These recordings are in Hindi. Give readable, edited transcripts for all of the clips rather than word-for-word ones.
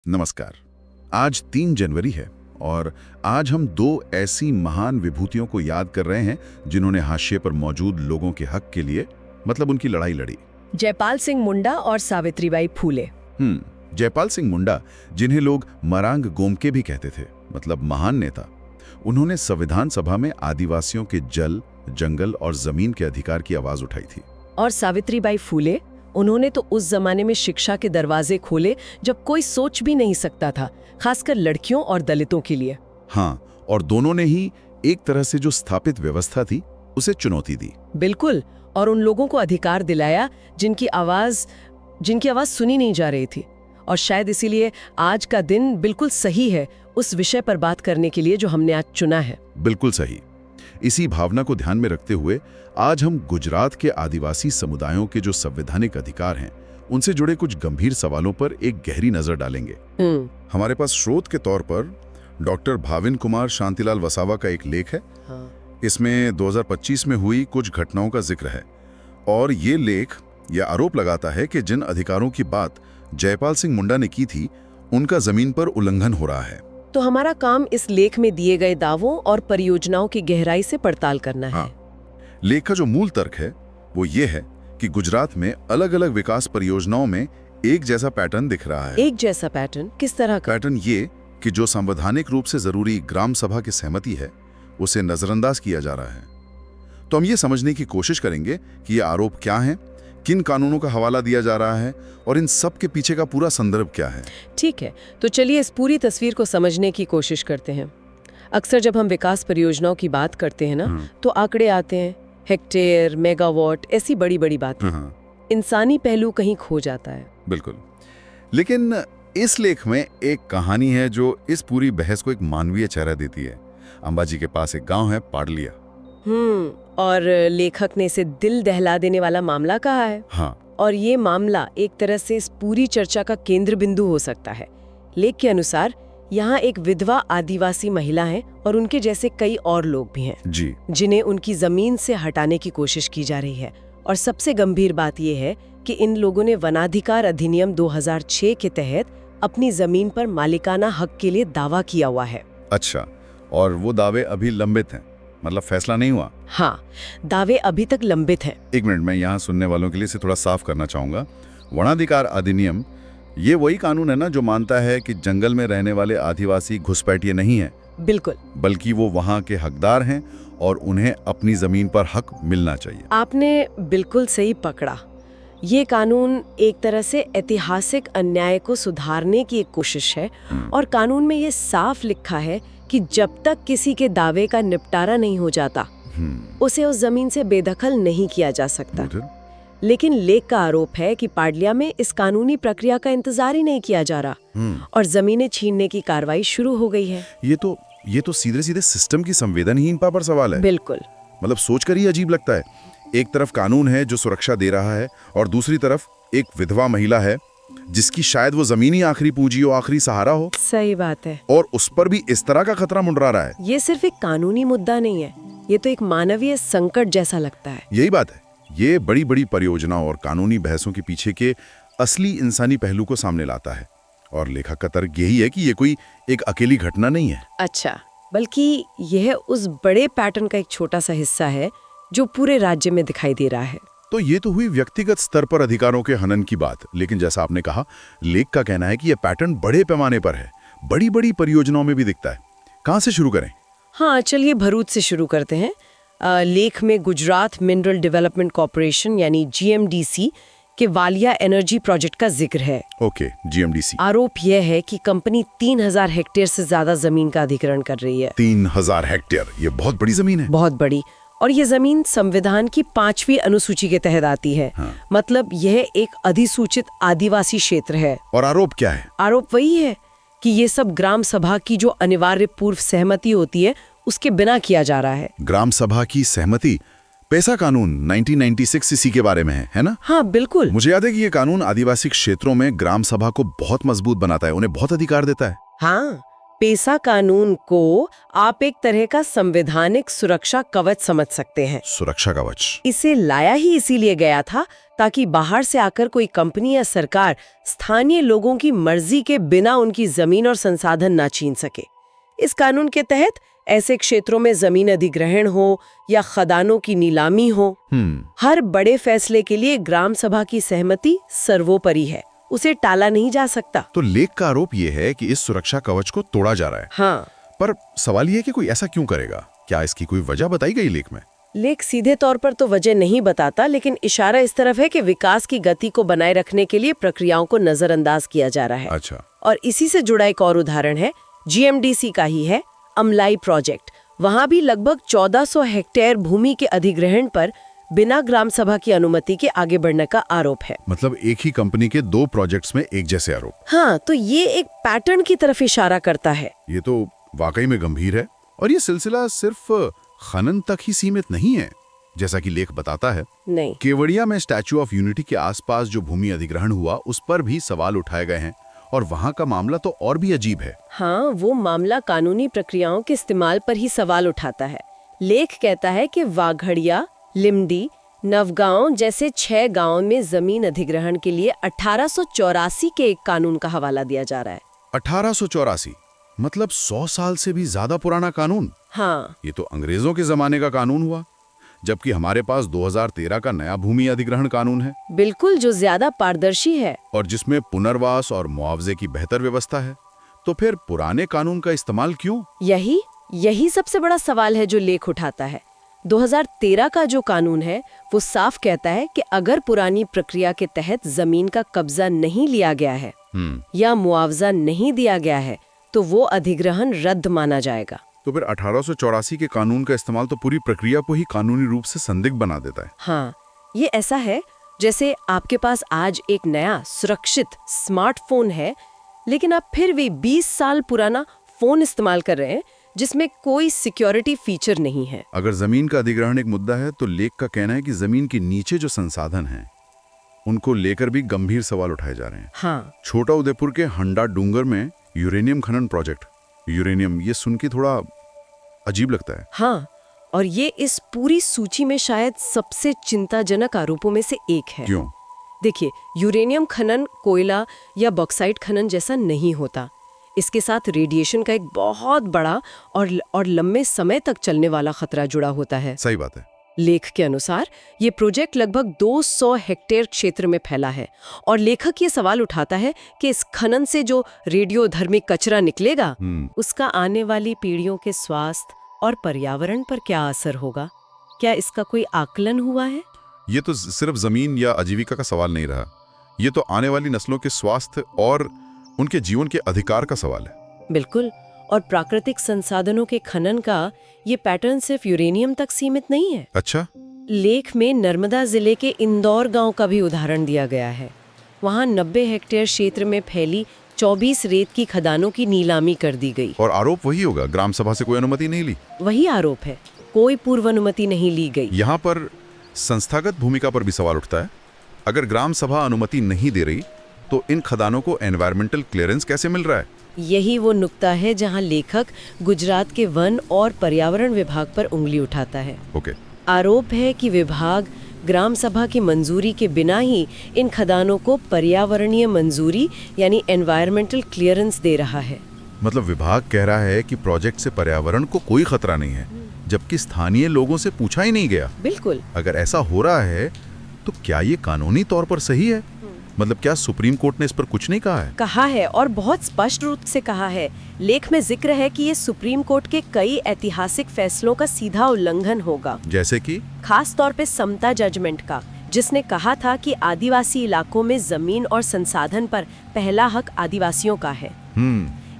नमस्कार। आज 3 जनवरी है और आज हम दो ऐसी महान विभूतियों को याद कर रहे हैं जिन्होंने हाशिए पर मौजूद लोगों के हक के लिए मतलब उनकी लड़ाई लड़ी। जयपाल सिंह मुंडा और सावित्रीबाई फूले। जयपाल सिंह मुंडा, जिन्हें लोग मरांग गोमके भी कहते थे, मतलब महान नेता। उन्होंने संविधान सभा में आदिवासियों के जल, जंगल और जमीन के अधिकार की आवाज उठाई थी। और सावित्रीबाई फूले, उन्होंने तो उस जमाने में शिक्षा के दरवाजे खोले जब कोई सोच भी नहीं सकता था, खासकर लड़कियों और दलितों के लिए। हाँ, और दोनों ने ही एक तरह से जो स्थापित व्यवस्था थी उसे चुनौती दी। बिल्कुल, और उन लोगों को अधिकार दिलाया जिनकी आवाज सुनी नहीं जा रही थी। और शायद इसीलिए आज का दिन बिल्कुल सही है उस विषय पर बात करने के लिए जो हमने आज चुना है। बिल्कुल सही। इसी भावना को ध्यान में रखते हुए आज हम गुजरात के आदिवासी समुदायों के जो संवैधानिक अधिकार हैं उनसे जुड़े कुछ गंभीर सवालों पर एक गहरी नजर डालेंगे। हमारे पास स्रोत के तौर पर डॉक्टर भाविन कुमार शांतिलाल वसावा का एक लेख है। इसमें 2025 में हुई कुछ घटनाओं का जिक्र है और ये लेख यह आरोप लगाता है कि जिन अधिकारों की बात जयपाल सिंह मुंडा ने की थी उनका जमीन पर उल्लंघन हो रहा है। तो हमारा काम इस लेख में दिए गए दावों और परियोजनाओं की गहराई से पड़ताल करना है। लेख का जो मूल तर्क है वो ये है कि गुजरात में अलग अलग विकास परियोजनाओं में एक जैसा पैटर्न दिख रहा है। एक जैसा पैटर्न? किस तरह का? पैटर्न ये कि जो संवैधानिक रूप से जरूरी ग्राम सभा की सहमति है उसे नजरअंदाज किया जा रहा है। तो हम ये समझने की कोशिश करेंगे कि ये आरोप क्या है, किन कानूनों का हवाला दिया जा रहा है और इन सब के पीछे का पूरा संदर्भ क्या है। ठीक है, तो चलिए इस पूरी तस्वीर को समझने की कोशिश करते हैं। अक्सर जब हम विकास परियोजनाओं की बात करते हैं ना, तो आंकड़े आते हैं, हेक्टेयर, मेगावाट, ऐसी बड़ी बड़ी बातें। इंसानी पहलू कहीं खो जाता है। बिल्कुल, लेकिन इस लेख में एक कहानी है जो इस पूरी बहस को एक मानवीय चेहरा देती है। अंबाजी के पास एक गांव है, पाडलिया। और लेखक ने इसे दिल दहला देने वाला मामला कहा है। हाँ। और ये मामला एक तरह से इस पूरी चर्चा का केंद्र बिंदु हो सकता है। लेख के अनुसार यहाँ एक विधवा आदिवासी महिला है और उनके जैसे कई और लोग भी हैं जी, जिन्हें उनकी जमीन से हटाने की कोशिश की जा रही है। और सबसे गंभीर बात यह है कि इन लोगों ने वनाधिकार अधिनियम 2006 के तहत अपनी जमीन पर मालिकाना हक के लिए दावा किया हुआ है। अच्छा, और वो दावे अभी लंबित हैं, मतलब फैसला नहीं हुआ? हाँ, दावे अभी तक लंबित हैं। एक मिनट, मैं यहाँ सुनने वालों के लिए इसे थोड़ा साफ करना चाहूंगा। वनाधिकार अधिनियम ये वही कानून है ना जो मानता है कि जंगल में रहने वाले आदिवासी घुसपैठिए नहीं है? बिल्कुल, बल्कि वो वहाँ के हकदार हैं और उन्हें अपनी जमीन पर हक मिलना चाहिए। आपने बिल्कुल सही पकड़ा। ये कानून एक तरह से ऐतिहासिक अन्याय को सुधारने की एक कोशिश है। और कानून में ये साफ लिखा है कि जब तक किसी के दावे का निपटारा नहीं हो जाता उसे उस जमीन से बेदखल नहीं किया जा सकता। लेकिन लेख का आरोप है कि पाडलिया में इस कानूनी प्रक्रिया का इंतजार ही नहीं किया जा रहा और जमीनें छीनने की कार्रवाई शुरू हो गई है। ये तो सीधे सीधे सिस्टम की संवेदनहीनता पर सवाल है। बिल्कुल, मतलब सोचकर ही अजीब लगता है। एक तरफ कानून है जो सुरक्षा दे रहा है और दूसरी तरफ एक विधवा महिला है जिसकी शायद वो जमीन ही आखिरी पूंजी हो, आखिरी सहारा हो। सही बात है। और उस पर भी इस तरह का खतरा मंडरा रहा है। ये सिर्फ एक कानूनी मुद्दा नहीं है, ये तो एक मानवीय संकट जैसा लगता है। यही बात है, ये बड़ी बड़ी परियोजनाओं और कानूनी बहसों के पीछे के असली इंसानी पहलू को सामने लाता है। और लेखक का तर्क यही है कि ये कोई एक अकेली घटना नहीं है। अच्छा, बल्कि यह उस बड़े पैटर्न का एक छोटा सा हिस्सा है जो पूरे राज्य में दिखाई दे रहा है। तो ये तो हुई व्यक्तिगत स्तर पर अधिकारों के हनन की बात, लेकिन जैसा आपने कहा, लेख का कहना है कि यह पैटर्न बड़े पैमाने पर है, बड़ी बड़ी परियोजनाओं में भी दिखता है। कहाँ से शुरू करें? हाँ, चलिए भरूच से शुरू करते हैं। लेख में गुजरात मिनरल डेवलपमेंट कॉर्पोरेशन यानी GMDC के वालिया एनर्जी प्रोजेक्ट का जिक्र है। Okay, GMDC। आरोप यह है कि कंपनी 3000 हेक्टेयर से ज्यादा जमीन का अधिग्रहण कर रही है। 3000 हेक्टेयर, ये बहुत बड़ी जमीन है। बहुत बड़ी। और ये जमीन संविधान की 5वीं अनुसूची के तहत आती है। मतलब यह एक अधिसूचित आदिवासी क्षेत्र है। और आरोप क्या है? आरोप वही है कि ये सब ग्राम सभा की जो अनिवार्य पूर्व सहमति होती है उसके बिना किया जा रहा है। ग्राम सभा की सहमति? पैसा कानून 1996 इसी के बारे में है ना? हाँ, बिल्कुल। मुझे याद है कि ये कानून आदिवासी क्षेत्रों में ग्राम सभा को बहुत मजबूत बनाता है, उन्हें बहुत अधिकार देता है। हाँ, पेसा कानून को आप एक तरह का संवैधानिक सुरक्षा कवच समझ सकते हैं। सुरक्षा कवच। इसे लाया ही इसीलिए गया था ताकि बाहर से आकर कोई कंपनी या सरकार स्थानीय लोगों की मर्जी के बिना उनकी जमीन और संसाधन ना छीन सके। इस कानून के तहत ऐसे क्षेत्रों में जमीन अधिग्रहण हो या खदानों की नीलामी हो, हर बड़े फैसले के लिए ग्राम सभा की सहमति सर्वोपरि है, उसे टाला नहीं जा सकता। तो लेख का आरोप ये है कि इस सुरक्षा कवच को तोड़ा जा रहा है। हाँ, पर सवाल ये है कि कोई ऐसा क्यों करेगा? क्या इसकी कोई वजह बताई गई लेख में? लेख सीधे तौर पर तो वजह नहीं बताता, लेकिन इशारा इस तरफ है कि विकास की गति को बनाए रखने के लिए प्रक्रियाओं को नजरअंदाज किया जा रहा है। अच्छा। और इसी से जुड़ा एक और उदाहरण है, GMDC का ही है, अमलाई प्रोजेक्ट। वहां भी लगभग 1400 हेक्टेयर भूमि के अधिग्रहण पर बिना ग्राम सभा की अनुमति के आगे बढ़ने का आरोप है। मतलब एक ही कंपनी के 2 प्रोजेक्ट्स में एक जैसे आरोप। हाँ, तो ये एक पैटर्न की तरफ इशारा करता है। ये तो वाकई में गंभीर है। और ये सिलसिला सिर्फ खनन तक ही सीमित नहीं है, जैसा कि लेख बताता है। नहीं, केवड़िया में स्टैच्यू ऑफ यूनिटी के आसपास जो भूमि अधिग्रहण हुआ उस पर भी सवाल उठाए गए हैं, और वहां का मामला तो और भी अजीब है। हाँ, वो मामला कानूनी प्रक्रियाओं के इस्तेमाल पर ही सवाल उठाता है। लेख कहता है कि वाघड़िया, लिमडी, नवगांव जैसे 6 गांवों में जमीन अधिग्रहण के लिए 1884 के एक कानून का हवाला दिया जा रहा है। 1884 मतलब 100 साल से भी ज्यादा पुराना कानून। हाँ, ये तो अंग्रेजों के जमाने का कानून हुआ, जबकि हमारे पास 2013 का नया भूमि अधिग्रहण कानून है। बिल्कुल, जो ज्यादा पारदर्शी है और जिसमें पुनर्वास और मुआवजे की बेहतर व्यवस्था है। तो फिर पुराने कानून का इस्तेमाल क्यों? यही सबसे बड़ा सवाल है जो लेख उठाता है। 2013 का जो कानून है वो साफ कहता है कि अगर पुरानी प्रक्रिया के तहत जमीन का कब्जा नहीं लिया गया है या मुआवजा नहीं दिया गया है तो वो अधिग्रहण रद्द माना जाएगा। तो फिर 1884 के कानून का इस्तेमाल तो पूरी प्रक्रिया को ही कानूनी रूप से संदिग्ध बना देता है। हाँ, ये ऐसा है जैसे आपके पास आज एक नया सुरक्षित स्मार्टफोन है, लेकिन आप फिर भी 20 साल पुराना फोन इस्तेमाल कर रहे हैं जिसमें कोई सिक्योरिटी फीचर नहीं है। अगर जमीन का अधिग्रहण एक मुद्दा है तो लेख का कहना है कि जमीन के नीचे जो संसाधन हैं उनको लेकर भी गंभीर सवाल उठाए जा रहे हैं। हाँ, छोटा उदयपुर के हंडा डूंगर में यूरेनियम खनन प्रोजेक्ट। यूरेनियम, ये सुन के थोड़ा अजीब लगता है। हाँ, और ये इस पूरी सूची में शायद सबसे चिंताजनक आरोपों में से एक है। क्यों? देखिए, यूरेनियम खनन कोयला या बॉक्साइट खनन जैसा नहीं होता। इसके साथ रेडिएशन का एक बहुत बड़ा और लंबे समय तक चलने वाला खतरा जुड़ा होता है। सही बात है। लेख के अनुसार ये प्रोजेक्ट लगभग 200 हेक्टेयर क्षेत्र में फैला है और लेखक ये सवाल उठाता है कि इस खनन से जो रेडियोधर्मी कचरा निकलेगा उसका आने वाली पीढ़ियों के स्वास्थ्य और पर्यावरण पर क्या असर होगा। क्या इसका कोई आकलन हुआ है? ये तो सिर्फ जमीन या आजीविका का सवाल नहीं रहा, ये तो आने वाली नस्लों के स्वास्थ्य और उनके जीवन के अधिकार का सवाल है। बिल्कुल, और प्राकृतिक संसाधनों के खनन का ये पैटर्न सिर्फ यूरेनियम तक सीमित नहीं है। अच्छा। लेख में नर्मदा जिले के इंदौर गांव का भी उदाहरण दिया गया है। वहां 90 हेक्टेयर क्षेत्र में फैली 24 रेत की खदानों की नीलामी कर दी गई। और आरोप वही होगा, ग्राम सभा से कोई अनुमति नहीं ली। वही आरोप है, कोई पूर्व अनुमति नहीं ली गई। यहाँ पर संस्थागत भूमिका पर भी सवाल उठता है। अगर ग्राम सभा अनुमति नहीं दे रही तो इन खदानों को एनवायरमेंटल क्लियरेंस कैसे मिल रहा है? यही वो नुक्ता है जहां लेखक गुजरात के वन और पर्यावरण विभाग पर उंगली उठाता है। ओके। आरोप है कि विभाग ग्राम सभा की मंजूरी के बिना ही इन खदानों को पर्यावरणीय मंजूरी यानी एनवायरमेंटल क्लियरेंस दे रहा है। मतलब विभाग कह रहा है कि प्रोजेक्ट से पर्यावरण को कोई खतरा नहीं है, जबकि स्थानीय लोगों से पूछा ही नहीं गया। बिल्कुल। अगर ऐसा हो रहा है तो क्या ये कानूनी तौर पर सही है? मतलब क्या सुप्रीम कोर्ट ने इस पर कुछ नहीं कहा है? कहा है, और बहुत स्पष्ट रूप से कहा है। लेख में जिक्र है कि ये सुप्रीम कोर्ट के कई ऐतिहासिक फैसलों का सीधा उल्लंघन होगा। जैसे कि खास तौर पे समता जजमेंट का, जिसने कहा था कि आदिवासी इलाकों में जमीन और संसाधन पर पहला हक आदिवासियों का है।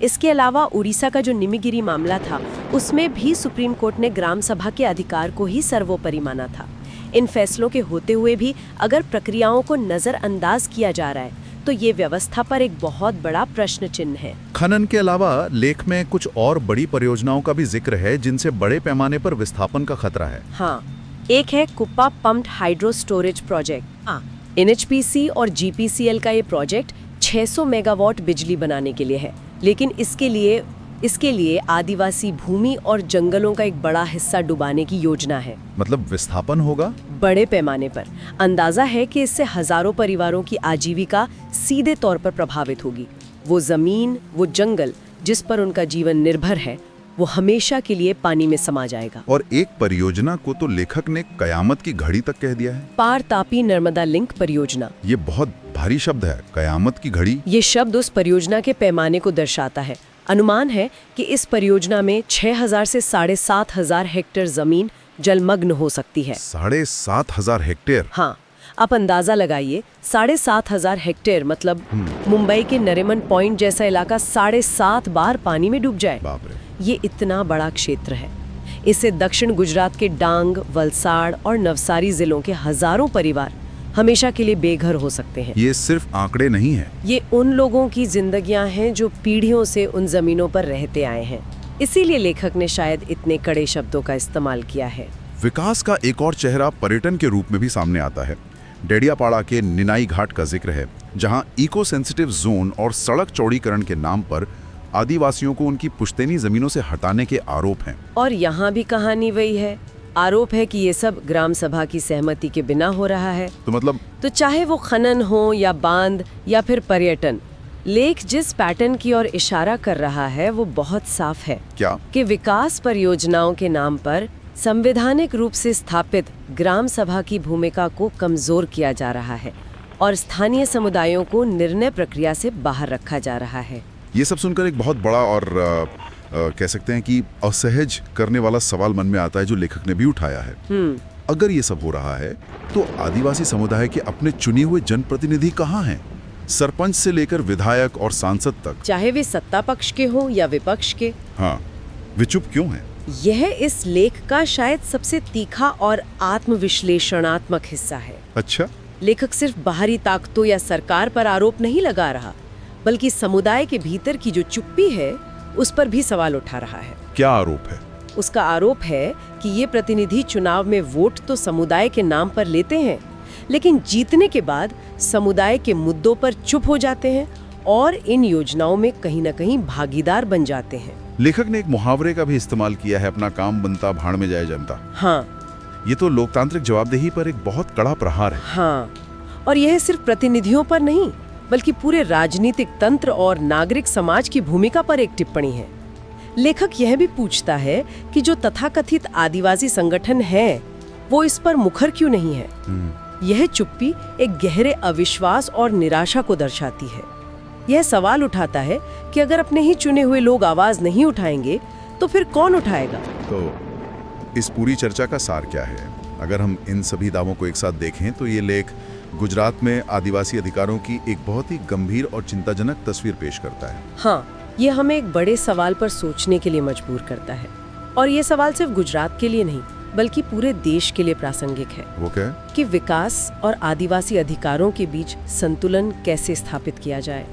इसके अलावा उड़ीसा का जो निमिगिरी मामला था उसमें भी सुप्रीम कोर्ट ने ग्राम सभा के अधिकार को ही सर्वोपरि माना था। इन फैसलों के होते हुए भी अगर प्रक्रियाओं को नजरअंदाज किया जा रहा है तो ये व्यवस्था पर एक बहुत बड़ा प्रश्न चिन्ह है। खनन के अलावा लेख में कुछ और बड़ी परियोजनाओं का भी जिक्र है जिनसे बड़े पैमाने पर विस्थापन का खतरा है। हाँ, एक है Kuppa pumped hydro storage project. NHPC और GPCL का ये प्रोजेक्ट 600 मेगावाट बिजली बनाने के लिए है, लेकिन इसके लिए इसके लिए आदिवासी भूमि और जंगलों का एक बड़ा हिस्सा डुबाने की योजना है। मतलब विस्थापन होगा? बड़े पैमाने पर। अंदाजा है कि इससे हजारों परिवारों की आजीविका सीधे तौर पर प्रभावित होगी। वो जमीन, वो जंगल जिस पर उनका जीवन निर्भर है, वो हमेशा के लिए पानी में समा जाएगा। और एक परियोजना को तो लेखक ने कयामत की घड़ी तक कह दिया है। पार तापी नर्मदा लिंक परियोजना। ये बहुत भारी शब्द है, कयामत की घड़ी। ये शब्द उस परियोजना के पैमाने को दर्शाता है। अनुमान है कि इस परियोजना में 6000 से 7500 हेक्टेयर जमीन जलमग्न हो सकती है। 7500 हेक्टेयर? हाँ, आप अंदाजा लगाइए, 7500 हेक्टेयर मतलब मुंबई के नरीमन पॉइंट जैसा इलाका 7.5 बार पानी में डूब जाए। बाप रे। ये इतना बड़ा क्षेत्र है। इससे दक्षिण गुजरात के डांग, वलसाड़ और नवसारी जिलों के हजारों परिवार हमेशा के लिए बेघर हो सकते हैं। ये सिर्फ आंकड़े नहीं है, ये उन लोगों की जिंदगियां हैं जो पीढ़ियों से उन जमीनों पर रहते आए हैं। इसीलिए लेखक ने शायद इतने कड़े शब्दों का इस्तेमाल किया है। विकास का एक और चेहरा पर्यटन के रूप में भी सामने आता है। डेडियापाड़ा के निनाई घाट का जिक्र है, जहां इको सेंसिटिव जोन और सड़क चौड़ीकरण के नाम पर आदिवासियों को उनकी पुश्तैनी जमीनों से हटाने के आरोप हैं। और यहाँ भी कहानी वही है। आरोप है कि ये सब ग्राम सभा की सहमति के बिना हो रहा है। तो मतलब? तो चाहे वो खनन हो या बांध या फिर पर्यटन, लेख जिस पैटर्न की ओर इशारा कर रहा है वो बहुत साफ है। क्या? कि विकास परियोजनाओं के नाम पर संवैधानिक रूप से स्थापित ग्राम सभा की भूमिका को कमजोर किया जा रहा है और स्थानीय समुदायों को निर्णय प्रक्रिया से बाहर रखा जा रहा है। ये सब सुनकर एक बहुत बड़ा और कह सकते हैं कि असहज करने वाला सवाल मन में आता है, जो लेखक ने भी उठाया है। अगर ये सब हो रहा है तो आदिवासी समुदाय के अपने चुने हुए जनप्रतिनिधि कहाँ हैं? सरपंच से लेकर विधायक और सांसद तक, चाहे वे सत्ता पक्ष के हो या विपक्ष के। हाँ, वे चुप क्यों हैं? यह इस लेख का शायद सबसे तीखा और आत्मविश्लेषणात्मक हिस्सा है। अच्छा। लेखक सिर्फ बाहरी ताकतों या सरकार पर आरोप नहीं लगा रहा, बल्कि समुदाय के भीतर की जो चुप्पी है उस पर भी सवाल उठा रहा है। क्या आरोप है? उसका आरोप है कि ये प्रतिनिधि चुनाव में वोट तो समुदाय के नाम पर लेते हैं, लेकिन जीतने के बाद समुदाय के मुद्दों पर चुप हो जाते हैं और इन योजनाओं में कहीं न कहीं भागीदार बन जाते हैं। लेखक ने एक मुहावरे का भी इस्तेमाल किया है, अपना काम बनता भाड़ में जाए जनता। हाँ, ये तो लोकतांत्रिक जवाबदेही पर एक बहुत कड़ा प्रहार है। हाँ, और यह सिर्फ प्रतिनिधियों पर नहीं, बल्कि पूरे राजनीतिक तंत्र और नागरिक समाज की भूमिका पर एक टिप्पणी है। लेखक यह भी पूछता है कि जो तथाकथित आदिवासी संगठन है, वो इस पर मुखर क्यों नहीं है? यह चुप्पी एक गहरे अविश्वास और निराशा को दर्शाती है। यह सवाल उठाता है कि अगर अपने ही चुने हुए लोग आवाज नहीं उठाएंगे तो फिर कौन उठाएगा? तो इस पूरी चर्चा का सार क्या है? अगर हम इन सभी दावों को एक साथ देखें तो ये लेख गुजरात में आदिवासी अधिकारों की एक बहुत ही गंभीर और चिंताजनक तस्वीर पेश करता है। हाँ, ये हमें एक बड़े सवाल पर सोचने के लिए मजबूर करता है। और ये सवाल सिर्फ गुजरात के लिए नहीं, बल्कि पूरे देश के लिए प्रासंगिक है। वो क्या है? कि विकास और आदिवासी अधिकारों के बीच संतुलन कैसे स्थापित किया जाए।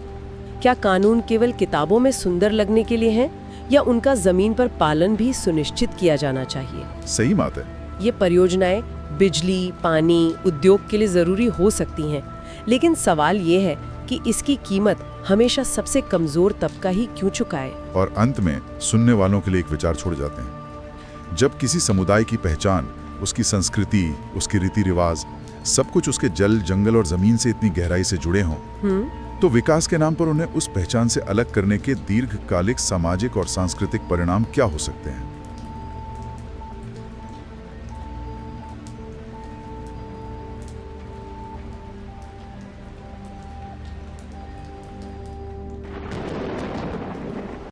क्या कानून केवल किताबों में सुंदर लगने के लिए हैं, या उनका जमीन पर पालन भी सुनिश्चित किया जाना चाहिए? सही बात है। ये परियोजनाएं बिजली, पानी, उद्योग के लिए जरूरी हो सकती हैं, लेकिन सवाल ये है कि इसकी कीमत हमेशा सबसे कमजोर तबका ही क्यों चुकाए? और अंत में सुनने वालों के लिए एक विचार छोड़ जाते हैं। जब किसी समुदाय की पहचान, उसकी संस्कृति, उसके रीति रिवाज, सब कुछ उसके जल, जंगल और जमीन से इतनी गहराई से जुड़े हों, तो विकास के नाम पर उन्हें उस पहचान से अलग करने के दीर्घकालिक सामाजिक और सांस्कृतिक परिणाम क्या हो सकते हैं?